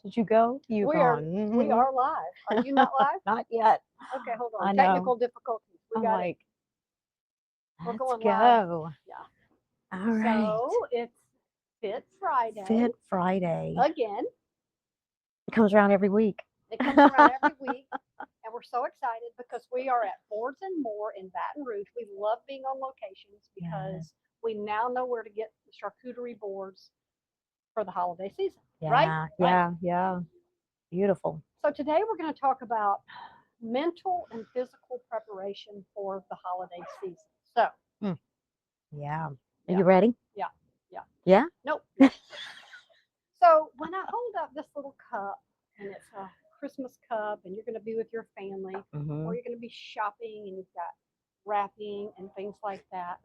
Did you go? You We are gone? we are live. Are you not live? Not yet. Okay, hold on. I know. Technical difficulties. We I'm got it. like, We're let's going live. go. Yeah. All right. So it's Fit Friday Fit Friday. again. It comes around every week. It comes around every week, and we're so excited because we are at Fords and More in Baton Rouge. We love being on locations Yeah. because we now know where to get the charcuterie boards for the holiday season. Right? Yeah. Right. Yeah. Yeah. Beautiful. So today we're going to talk about mental and physical preparation for the holiday season. So, Mm, yeah. Are yeah, you ready? yeah, yeah. Yeah. Nope, nope. So when I hold up this little cup and it's a Christmas cup and you're going to be with your family Mm-hmm. or you're going to be shopping and you've got wrapping and things like that,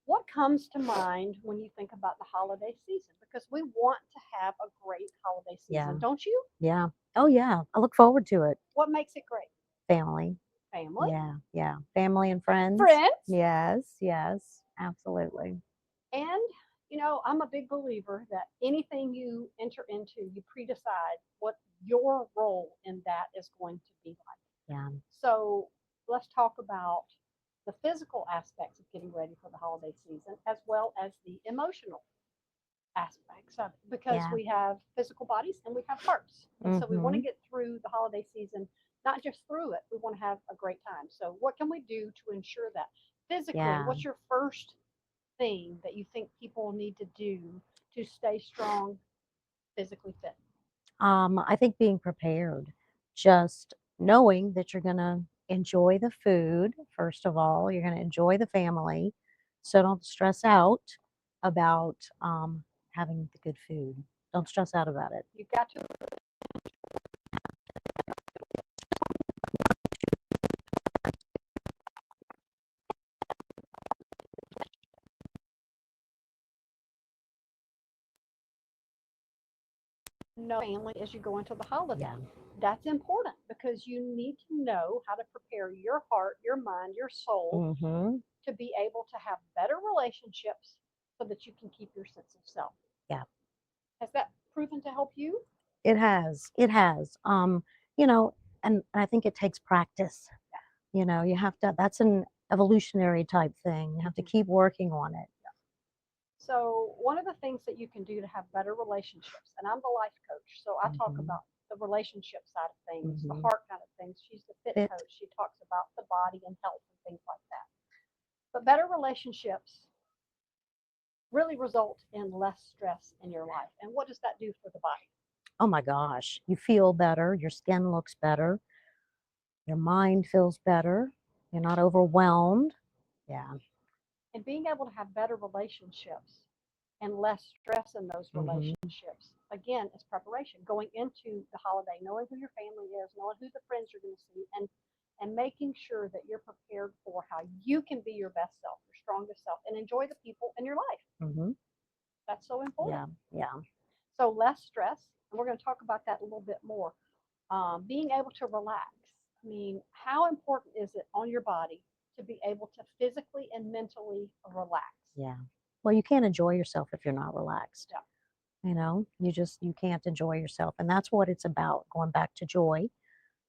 what comes to mind when you think about the holiday season? Because we want to have a great holiday Yeah. season, don't you? Yeah. Oh, yeah. I look forward to it. What makes it great? Family. Family, Yeah. Yeah. Family and friends. friends, Yes. Yes. Absolutely. and I'm a big believer that anything you enter into, you pre-decide what your role in that is going to be like. Yeah. So let's talk about the physical aspects of getting ready for the holiday season, as well as the emotional aspects of it, because Yeah. we have physical bodies and we have hearts. And so we want to Mm-hmm. get through the holiday season, not just through it, we want to have a great time. So, what can we do to ensure that? Physically, Yeah. what's your first thing that you think people need to do to stay strong, physically fit? I think being prepared, just knowing that you're gonna enjoy the food, first of all, you're gonna enjoy the family. So don't stress out about having the good food. Don't stress out about it. You've got to know family as you go into the holiday. Yeah. That's important because you need to know how to prepare your heart, your mind, your soul Mm-hmm. to be able to have better relationships so that you can keep your sense of self. Yeah. Has that proven to help you? It has. It has. You know, and I think it takes practice. You have to, that's an evolutionary type thing. You have to Mhm. keep working on it. So, one of the things that you can do to have better relationships, and I'm the life coach, so I talk Mm-hmm. about the relationship side of things, the Mm-hmm. heart kind of things. She's the fit Fit. coach. She talks about the body and health and things like that. But better relationships really result in less stress in your life. And what does that do for the body? Oh my gosh, you feel better, your skin looks better, your mind feels better, you're not overwhelmed. Yeah. And being able to have better relationships and less stress in those Hmm. relationships, again, is preparation. Going into the holiday, knowing who your family is, knowing who the friends you're going to see, and making sure that you're prepared for how you can be your best self, your strongest self, and enjoy the people in your life. Hmm. That's so important. Yeah. Yeah. So less stress, and we're going to talk about that a little bit more. Being able to relax. I mean, how important is it on your body to be able to physically and mentally relax? Yeah. Well, you can't enjoy yourself if you're not relaxed. Yeah. You can't enjoy yourself. And that's what it's about. Going back to joy,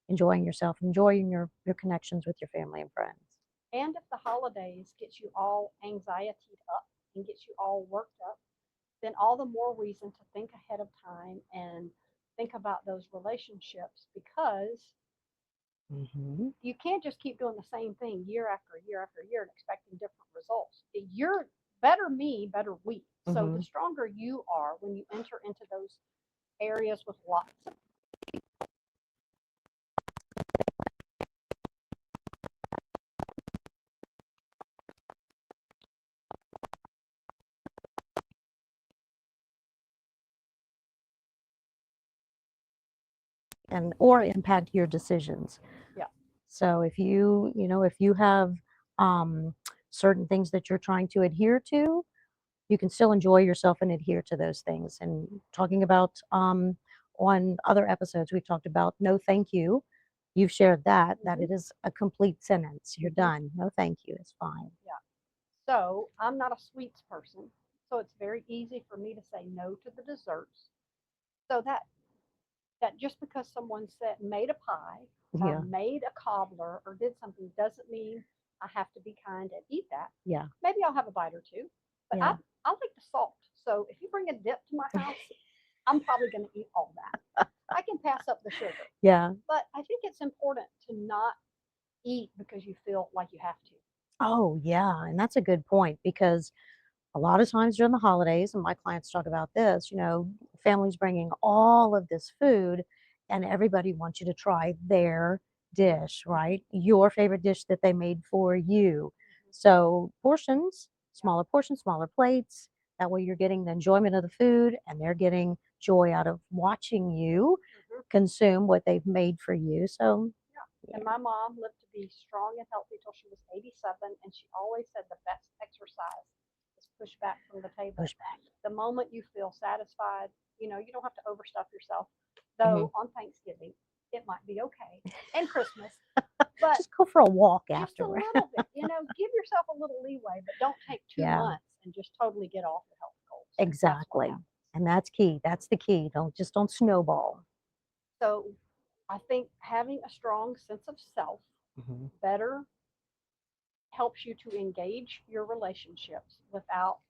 enjoying yourself, enjoying your connections with your family and friends. And if the holidays get you all anxietied up and get you all worked up, then all the more reason to think ahead of time and think about those relationships because Hmm. you can't just keep doing the same thing year after year after year and expecting different results. You're better me, better we. So the Hmm. stronger you are when you enter into those areas with lots of And or impact your decisions. yeah. So if you have um, certain things that you're trying to adhere to, you can still enjoy yourself and adhere to those things. And talking about on other episodes, we've talked about no thank you. You've shared that Hmm. it is a complete sentence. You're Hmm. done. No thank you. It's fine. Yeah. So I'm not a sweets person. So it's very easy for me to say no to the desserts. So that just because someone said made a pie or Yeah. made a cobbler or did something doesn't mean I have to be kind and eat that. Yeah. Maybe I'll have a bite or two, but Yeah. I like the salt. So if you bring a dip to my house, I'm probably going to eat all that. I can pass up the sugar, Yeah. but I think it's important to not eat because you feel like you have to. Oh, yeah. And that's a good point because a lot of times during the holidays, and my clients talk about this, families bringing all of this food and everybody wants you to try their dish, right? Your favorite dish that they made for you. So portions, smaller plates. That way you're getting the enjoyment of the food and they're getting joy out of watching you Mhm. consume what they've made for you. So, Yeah. yeah, And my mom lived to be strong and healthy till she was 87, and she always said the best exercise is push back from the table. push back. The moment you feel satisfied, you don't have to overstuff yourself. Hmm. Though on Thanksgiving, it might be okay, and Christmas, but Just go for a walk just a afterward. little bit. Give yourself a little leeway, but don't take two Yeah. months and just totally get off your health goals. That's what Exactly. happens. And that's key. That's the key. Don't snowball. So I think having a strong sense of self Hmm. better helps you to engage your relationships without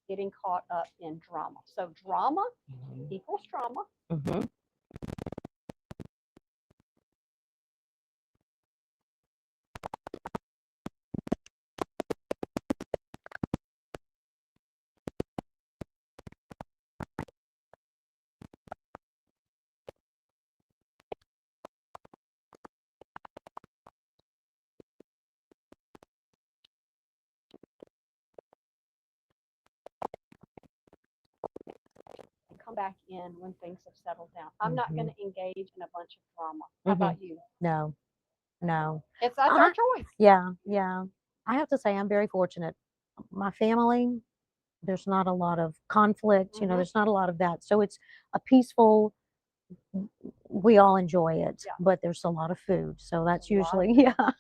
getting caught up in drama. So drama equals trauma. Hmm. And come back in when things have settled down. I'm not going Hmm. to engage in a bunch of drama. How Hmm. about you? No, no. That's our I, choice. yeah, yeah. I have to say I'm very fortunate. My family, there's not a lot of conflict, Hmm. there's not a lot of that. So it's a peaceful, we all enjoy it, Yeah, but there's a lot of food. So there's that's a lot of usually, food. yeah.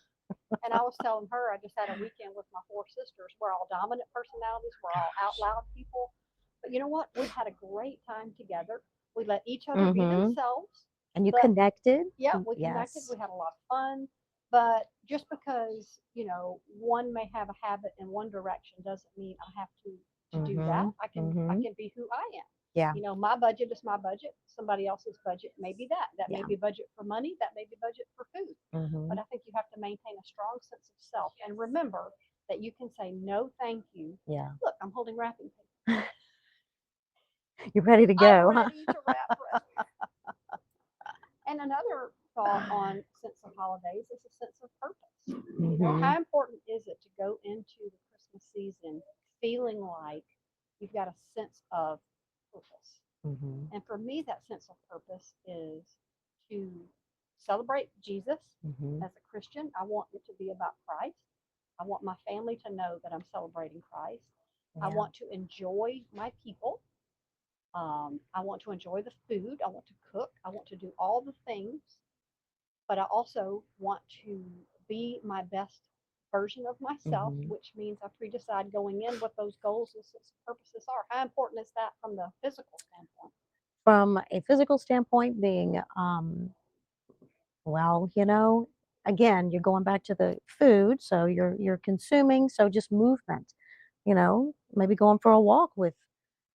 And I was telling her, I just had a weekend with my four sisters. We're all dominant personalities. We're all out Gosh. loud people. But you know what? We had a great time together. We let each other be Hmm. themselves. And you But connected? yeah, we connected. Yes. We had a lot of fun. But just because, one may have a habit in one direction doesn't mean I have to do that. Hmm. I Hmm. can be who I am. Yeah. My budget is my budget. Somebody else's budget may be that. That may Yeah. be budget for money. That may be budget for food. Hmm. But I think you have to maintain a strong sense of self and remember that you can say no, thank you. Yeah. Look, I'm holding wrapping paper. You're ready to I'm go, huh? ready to wrap presents. And another thought on sense of holidays is a sense of purpose. Hmm. How important is it to go into the Christmas season feeling like you've got a sense of purpose? Hmm. And for me, that sense of purpose is to celebrate Jesus. Hmm. As a Christian, I want it to be about Christ. I want my family to know that I'm celebrating Christ. I Yeah. want to enjoy my people. I want to enjoy the food. I want to cook. I want to do all the things, but I also want to be my best version of myself, Hmm. which means I pre decide going in what those goals and sense of purposes are. How important is that from the physical standpoint? From a physical standpoint, being, well, again, you're going back to the food, so you're consuming, so just movement, maybe going for a walk with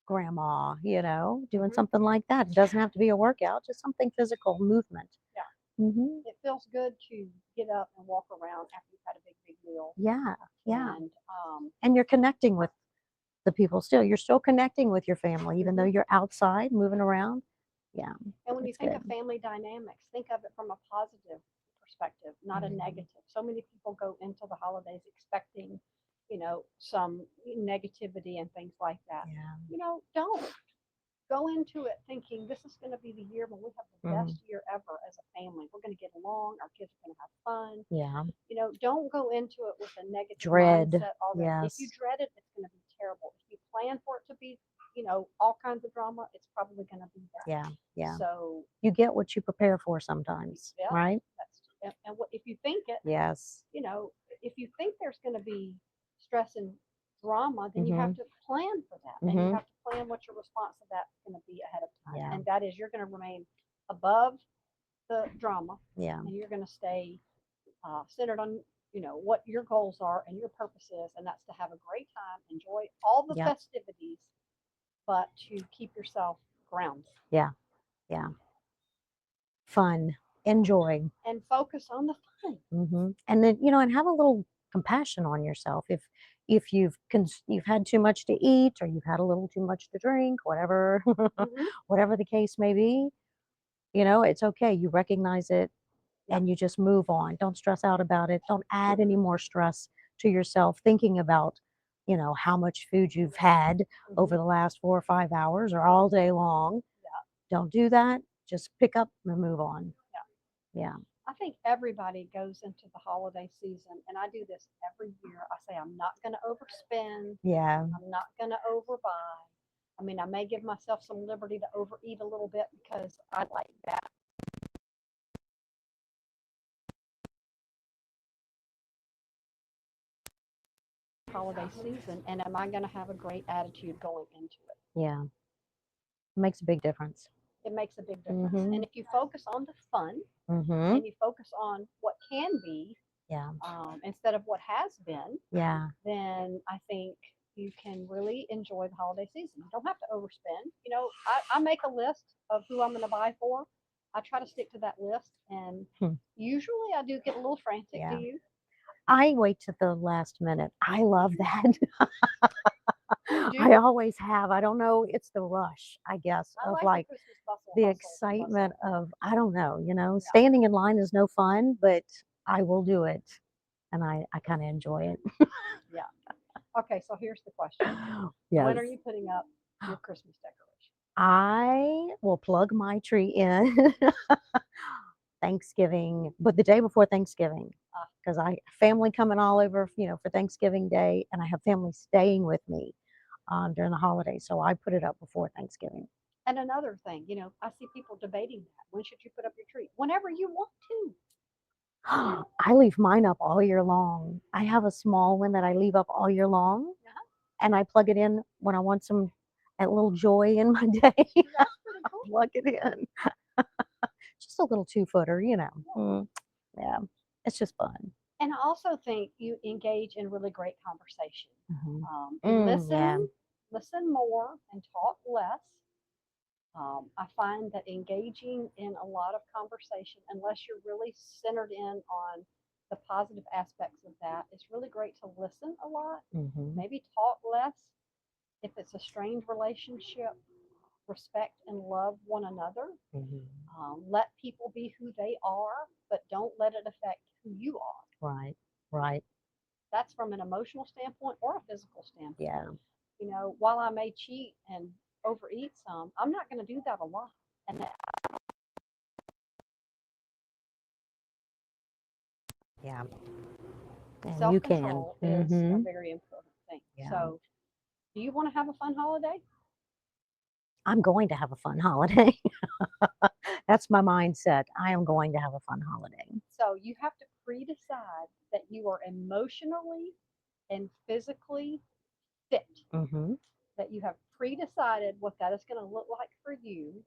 grandma, doing Hmm. something like that. It doesn't have to be a workout, just something physical, movement. Yeah, Hmm. it feels good to get up and walk around after you've had a big meal. Yeah, yeah. And And you're connecting with the people still. You're still connecting with your family, even though mhm. you're outside moving around. Yeah, And when you it's think good. of family dynamics, think of it from a positive perspective, not a Mhm. negative. So many people go into the holidays expecting, some negativity and things like that. Yeah. Don't go into it thinking this is going to be the year when we have the Mhm. best year ever as a family. We're going to get along. Our kids are going to have fun. Yeah. Don't go into it with a negative Dread. mindset already. If you Yes. dread it, it's going to be terrible. If you plan for it to be, all kinds of drama, it's probably going to be that. Yeah. Yeah. So, You get what you prepare for sometimes, yeah, right? and what if you think it, Yes. you know, if you think there's going to be stress and drama, then you have Mhm. to plan for that, and you Mhm. have to plan what your response to that's going to be ahead of time. Yeah. think that is, you're going to remain above the drama, Yeah. and you're going to stay centered on, what your goals are and your purpose is, and that's to have a great time, enjoy all the Yep. festivities, but to keep yourself grounded. Yeah. Yeah. Fun. Enjoy. And focus on the fun. And then, and have a little compassion on yourself. If you've had too much to eat, or you've had a little too much to drink, whatever Hmm. whatever the case may be, it's okay. You recognize it Yeah. and you just move on. Don't stress out about it. Don't add any more stress to yourself thinking about, how much food you've had over Hmm. the last 4 or 5 hours or all day long. Yeah. Don't do that. Just pick up and move on. Yeah. Yeah. I think everybody goes into the holiday season, and I do this every year. I say, I'm not going to overspend. Yeah. I'm not going to overbuy. I mean, I may give myself some liberty to overeat a little bit because I like that holiday season. And am I going to have a great attitude going into it? Yeah. It makes a big difference. It makes a big difference. Mhm. And if you focus on the fun Mhm. and you focus on what can be Yeah. instead of what has been, Yeah. then I think you can really enjoy the holiday season. You don't have to overspend. I make a list of who I'm going to buy for. I try to stick to that list, and Hmm. usually I do get a little frantic. Yeah. Do you? I wait to the last minute. I love that. You do? I always have. I don't know. It's the rush, I guess, I of like the like Christmas bustle, the hustle, excitement of, I don't know, Yeah, standing in line is no fun, but I will do it. And I kind of enjoy it. yeah. Okay, so here's the question: Yes. when are you putting up your Christmas decoration? I will plug my tree in Thanksgiving, but the day before Thanksgiving, Uh, because I family coming all over, for Thanksgiving Day, and I have family staying with me during the holidays. So I put it up before Thanksgiving. and another thing, I see people debating that. When should you put up your tree? Whenever you want to. I leave mine up all year long. I have a small one that I leave up all year long, Uh-huh. and I plug it in when I want some a little joy in my day. That's pretty I cool. plug it in. Just a little 2 footer. Yeah. Yeah, it's just fun. And I also think you engage in really great conversation. Mhm. You Yeah. listen more, and talk less. I find that engaging in a lot of conversation, unless you're really centered in on the positive aspects of that, it's really great to listen a lot, Mhm. maybe talk less. If it's a strained relationship, respect and love one another. Mhm. Let people be who they are, but don't let it affect who you are. Right. Right. That's from an emotional standpoint or a physical standpoint. Yeah. While I may cheat and overeat some, I'm not going to do that a lot. And that Yeah. And self you can. control is a Mhm. very important thing. Yeah. So, do you want to have a fun holiday? I'm going to have a fun holiday. That's my mindset. I am going to have a fun holiday. So, you have to pre decide that you are emotionally and physically fit, Mhm. that you have pre decided what that is going to look like for you.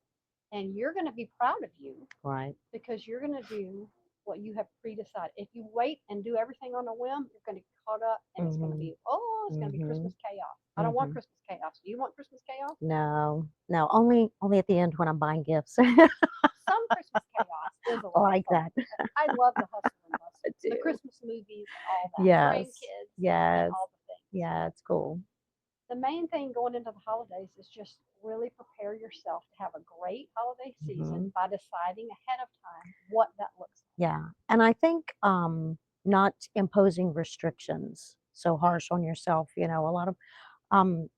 And you're going to be proud of you Right. because you're going to do what you have pre-decided. If you wait and do everything on a whim, you're going to get caught up, and Mhm. it's going to be Christmas Mhm. chaos. I don't want Mhm. Christmas chaos. Do you want Christmas chaos? No. No, only at the end when I'm buying gifts. Some Christmas chaos is a lot of Like fun. that. I love the hustle and I bustle, the do. Christmas movies and all that, Yes. grandkids and Yes. all the things. Yeah, it's cool. The main thing going into the holidays is just really prepare yourself to have a great holiday season Mhm. by deciding ahead of time what that looks like. Yeah. And I think not imposing restrictions so harsh on yourself, a lot of um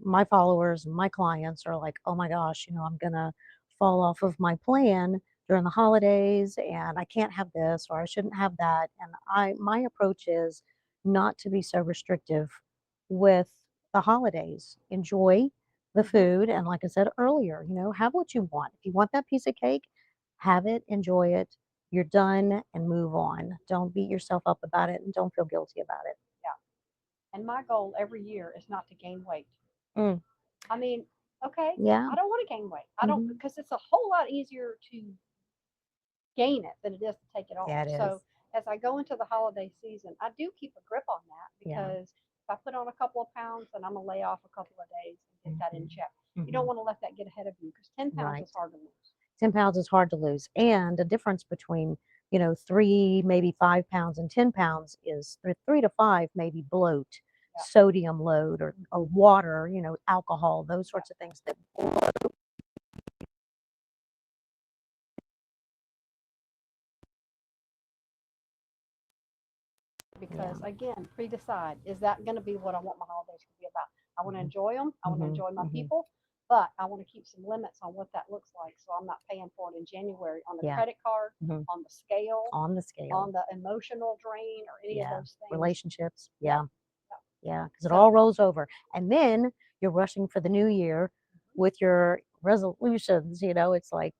my followers and my clients are like, oh my gosh, I'm gonna fall off of my plan during the holidays, and I can't have this or I shouldn't have that. And my approach is not to be so restrictive with the holidays. Enjoy the Hmm. food, and like I said earlier, have what you want. If you want that piece of cake, have it, enjoy it. You're done, and move on. Don't beat yourself up about it, and don't feel guilty about Yeah. And my goal every year is not to gain weight. it. I mean, Okay. Yeah. I don't want to gain weight. I don't, Mhm. because it's a whole lot easier to gain it than it is to take it off. Yeah, it So is. as I go into the holiday season, I do keep a grip on that Yeah. because if I put on a couple of pounds, then I'm gonna lay off a couple of days and get that in Mhm. check. You don't Mhm. want to let that get ahead of you because 10 pounds Right. is hard to lose. 10 pounds is hard to lose. And the difference between, 3, maybe 5 pounds and 10 pounds is 3 to 5 maybe bloat, Yeah. sodium load, or Mhm. water, alcohol, those Yeah. sorts of things that yeah. Because again, pre-decide, is that going to be what I want my holidays to be about? I want to Mhm. enjoy them. I want to Mhm. enjoy my Mhm. people, but I want to keep some limits on what that looks like. So I'm not paying for it in January on the Yeah. credit card, Mhm. on the scale, On the scale. on the emotional drain, or any of Yeah. those things. Relationships. Yep. Yeah. Yep. Yeah. Because it all So rolls over. And then you're rushing for the new year with your resolutions. It's like,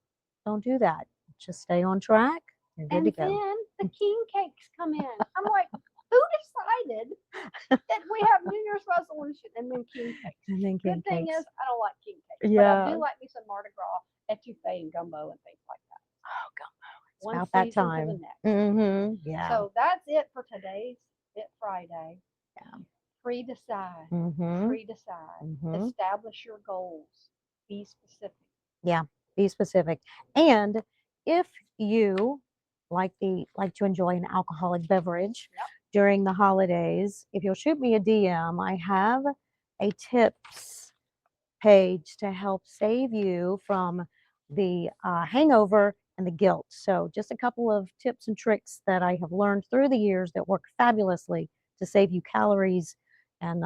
don't do that. Just stay on track. You're good to and go. then the king cakes come in. I'm like, who decided that we have New Year's resolution and then king cakes? And then Good king thing cakes. is I don't like king cakes, but I Yeah. do like me some Mardi Gras, etouffee, and gumbo and things like that. Oh, gumbo. It's One about that season to the time. next. Yeah. So that's it for today's Fit Friday. Yeah. Pre-decide, Mhm. pre-decide. Mhm. Establish your goals. Be specific. Yeah. Be specific. And if you like to enjoy an alcoholic beverage Yep. during the holidays, if you'll shoot me a DM, I have a tips page to help save you from the hangover and the guilt. So, just a couple of tips and tricks that I have learned through the years that work fabulously to save you calories and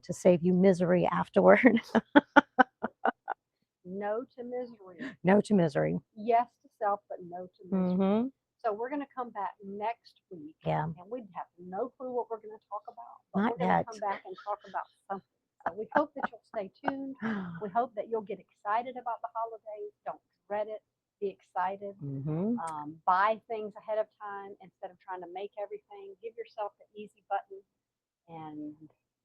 to save you misery afterward. No to misery. No to misery. Yes to self, but no to misery. Hmm. So we're going to come back next week, Yeah, and we have no clue what we're going to talk about, but not we're going to yet. come back and talk about something. So we hope that you'll stay tuned. We hope that you'll get excited about the holidays. Don't dread it. Be excited. Hmm. Buy things ahead of time instead of trying to make everything. Give yourself the easy button and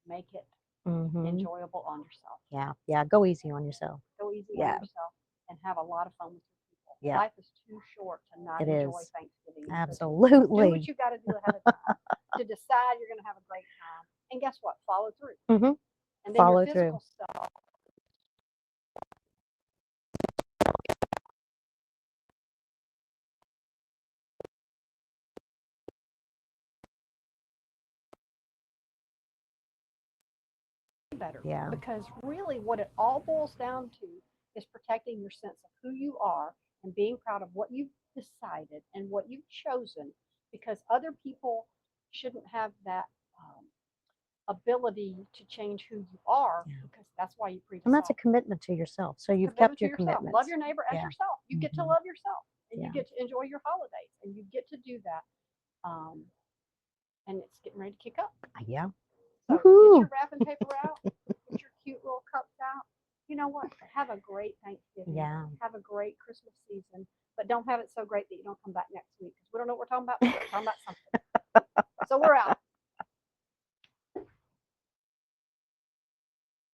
make it Hmm. enjoyable on yourself. Yeah, yeah. Go easy on yourself. Go easy on Yeah, yourself and have a lot of fun with your people. yeah. Life is too short to not It enjoy is. Thanksgiving and Christmas. Do what Absolutely. you got to do ahead of time to decide you're going to have a great time. And guess what? Follow through. Hmm. And then your Follow through. physical self better. Yeah. Because really, what it all boils down to is protecting your sense of who you are and being proud of what you've decided and what you've chosen. Because other people shouldn't have that ability to change who you are Yeah. because that's why you And that's a pre-decide. commitment to yourself. So you've Commitment kept to your yourself. Love commitments. your neighbor as Yeah. yourself. You get to Hmm. love yourself and you Yeah. get to enjoy your holidays and you get to do that. Um, and it's getting ready to kick up. Yeah. So get Woohoo. your wrapping paper out, get your cute little cups out. You know what? Have a great Thanksgiving. Yeah. Have a great Christmas season. But don't have it so great that you don't come back next week because we don't know what we're talking about, but we're talking about something. So we're out.